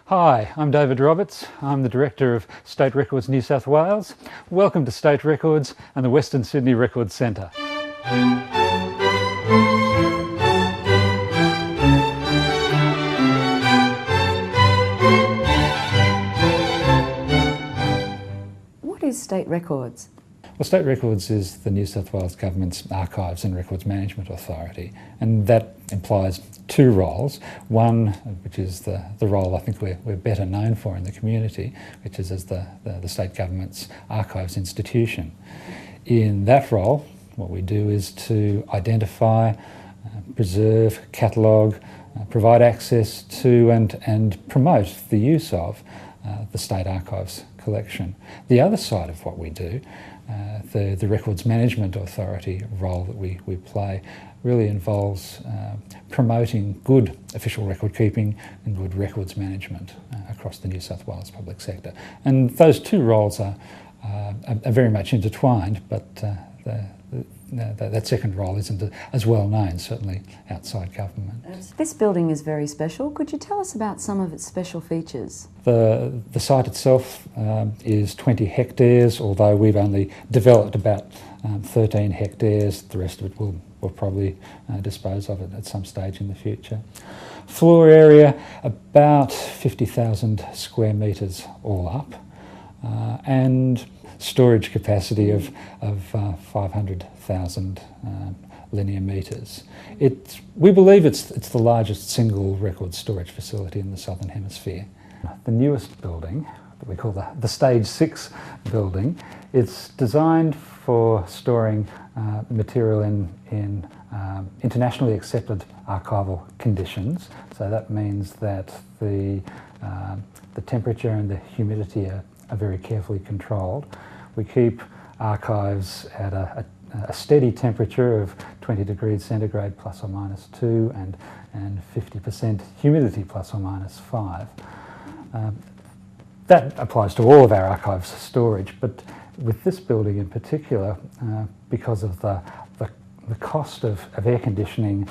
Hi, I'm David Roberts. I'm the Director of State Records New South Wales. Welcome to State Records and the Western Sydney Records Centre. What is State Records? Well, State Records is the New South Wales Government's Archives and Records Management Authority, and that implies two roles. One, which is the role I think we're better known for in the community, which is as the state government's archives institution. In that role, what we do is to identify, preserve, catalogue, provide access to and promote the use of the State Archives collection. The other side of what we do, the Records Management Authority role that we play, really involves promoting good official record keeping and good records management across the New South Wales public sector. And those two roles are very much intertwined, but that second role isn't as well known, certainly outside government. This building is very special. Could you tell us about some of its special features? The site itself is 20 hectares, although we've only developed about 13 hectares. The rest of it we'll probably dispose of it at some stage in the future. Floor area, about 50,000 square metres all up, and storage capacity of 500,000 linear metres. We believe it's the largest single record storage facility in the Southern Hemisphere. The newest building, that we call the Stage 6 building, it's designed for storing material in internationally accepted archival conditions. So that means that the temperature and the humidity are very carefully controlled. We keep archives at a steady temperature of 20 degrees centigrade plus or minus 2 and 50% humidity plus or minus 5. That applies to all of our archives storage, but with this building in particular, because of the cost of air conditioning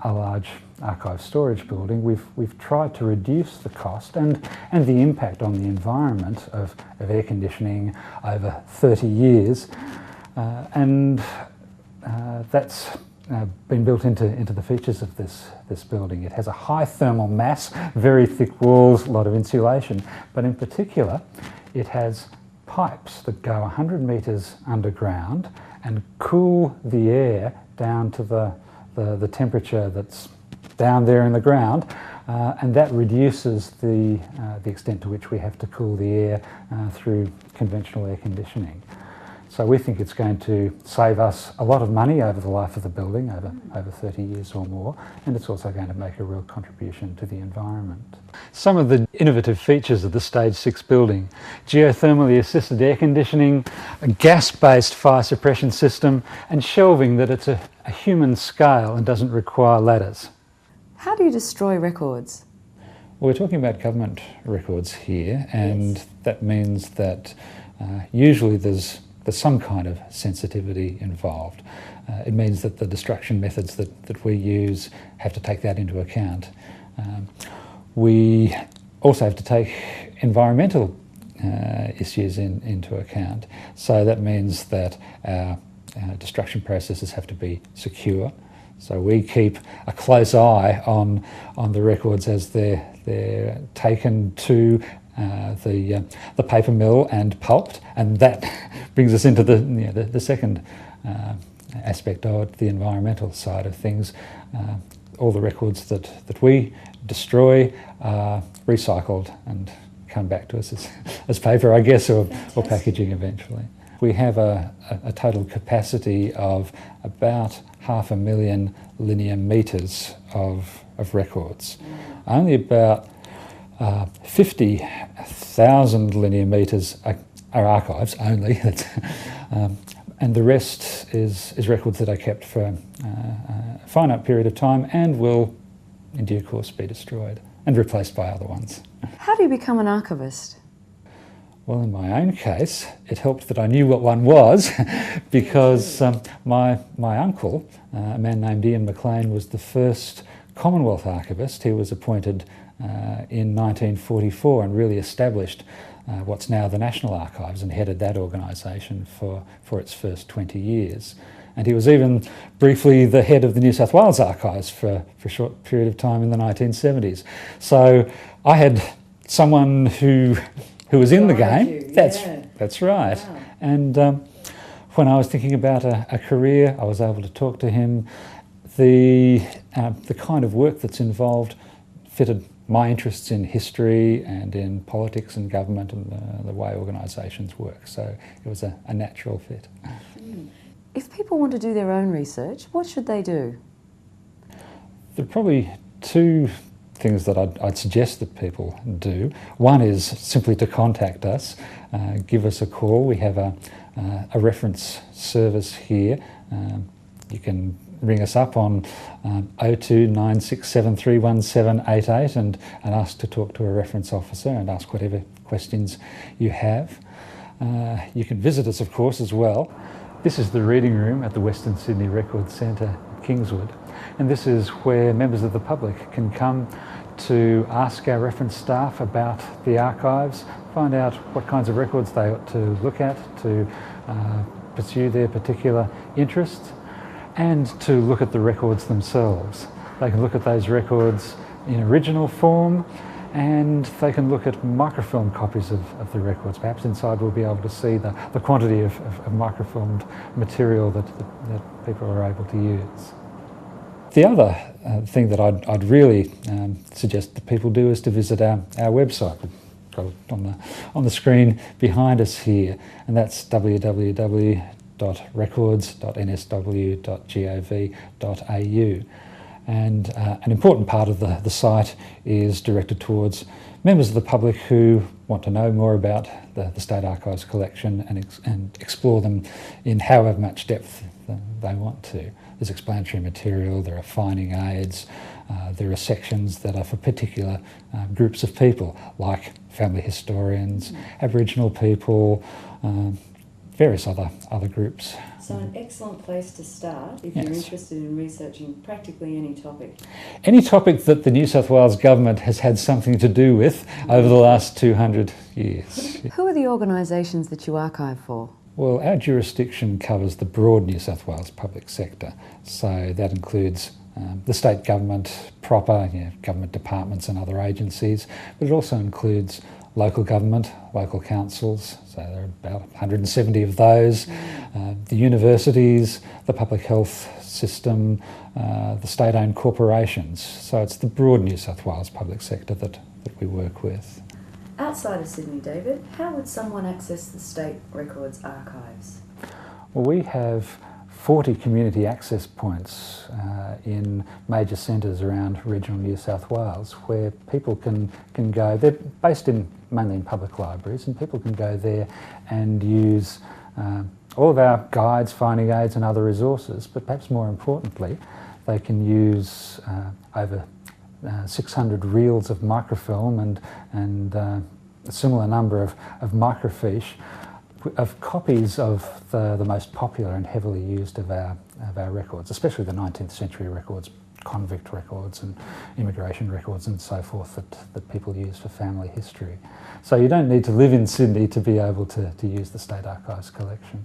a large archive storage building, we've tried to reduce the cost and the impact on the environment of air conditioning over 30 years, and that's been built into the features of this building. It has a high thermal mass, very thick walls, a lot of insulation, but in particular it has pipes that go 100 metres underground and cool the air down to the temperature that's down there in the ground, and that reduces the extent to which we have to cool the air through conventional air conditioning. So we think it's going to save us a lot of money over the life of the building, over 30 years or more, and it's also going to make a real contribution to the environment. Some of the innovative features of the Stage 6 building: geothermally assisted air conditioning, a gas-based fire suppression system, and shelving that it's a human scale and doesn't require ladders. How do you destroy records? Well, we're talking about government records here, and yes, that means that usually there's some kind of sensitivity involved. It means that the destruction methods that we use have to take that into account. We also have to take environmental issues into account. So that means that our destruction processes have to be secure. So we keep a close eye on the records as they're taken to the paper mill and pulped, and that brings us into the second aspect of it, the environmental side of things. All the records that we destroy are recycled and come back to us as paper, I guess, or packaging eventually. We have a total capacity of about 500,000 linear metres of records. Only about 50,000 linear metres are archives only, and the rest is records that are kept for a finite period of time and will in due course be destroyed and replaced by other ones. How do you become an archivist? Well, in my own case, it helped that I knew what one was because my uncle, a man named Ian McLean, was the first Commonwealth archivist. He was appointed in 1944 and really established what's now the National Archives and headed that organisation for its first 20 years. And he was even briefly the head of the New South Wales Archives for a short period of time in the 1970s. So I had someone who was in the game. That's right. Wow. And when I was thinking about a career, I was able to talk to him. The kind of work that's involved fitted my interests in history and in politics and government and the way organisations work. So it was a natural fit. If people want to do their own research, what should they do? There are probably two things that I'd suggest that people do. One is simply to contact us, give us a call. We have a reference service here. You can ring us up on 02 96731788 and ask to talk to a reference officer and ask whatever questions you have. You can visit us, of course, as well. This is the reading room at the Western Sydney Records Centre, Kingswood, and this is where members of the public can come to ask our reference staff about the archives, find out what kinds of records they ought to look at to pursue their particular interests, and to look at the records themselves. They can look at those records in original form, and they can look at microfilm copies of the records. Perhaps inside we'll be able to see the quantity of microfilmed material that people are able to use. The other thing that I'd really suggest that people do is to visit our website. We've got it on the screen behind us here, and that's www.records.nsw.gov.au. And an important part of the site is directed towards members of the public who want to know more about the State Archives collection and explore them in however much depth they want to. There's explanatory material, there are finding aids, there are sections that are for particular groups of people, like family historians, Aboriginal people, various other groups. So an excellent place to start if you're interested in researching practically any topic. Any topic that the New South Wales Government has had something to do with over the last 200 years. Who are the organisations that you archive for? Well, our jurisdiction covers the broad New South Wales public sector, so that includes the state government proper, government departments and other agencies, but it also includes local government, local councils, so there are about 170 of those, the universities, the public health system, the state-owned corporations. So it's the broad New South Wales public sector that we work with. Outside of Sydney, David, how would someone access the State Records Archives? Well, we have 40 community access points in major centres around regional New South Wales where people can go. They're based mainly in public libraries, and people can go there and use all of our guides, finding aids and other resources, but perhaps more importantly, they can use over 600 reels of microfilm and a similar number of microfiche of copies of the most popular and heavily used of our records, especially the 19th century records, convict records and immigration records and so forth that people use for family history. So you don't need to live in Sydney to be able to use the State Archives collection.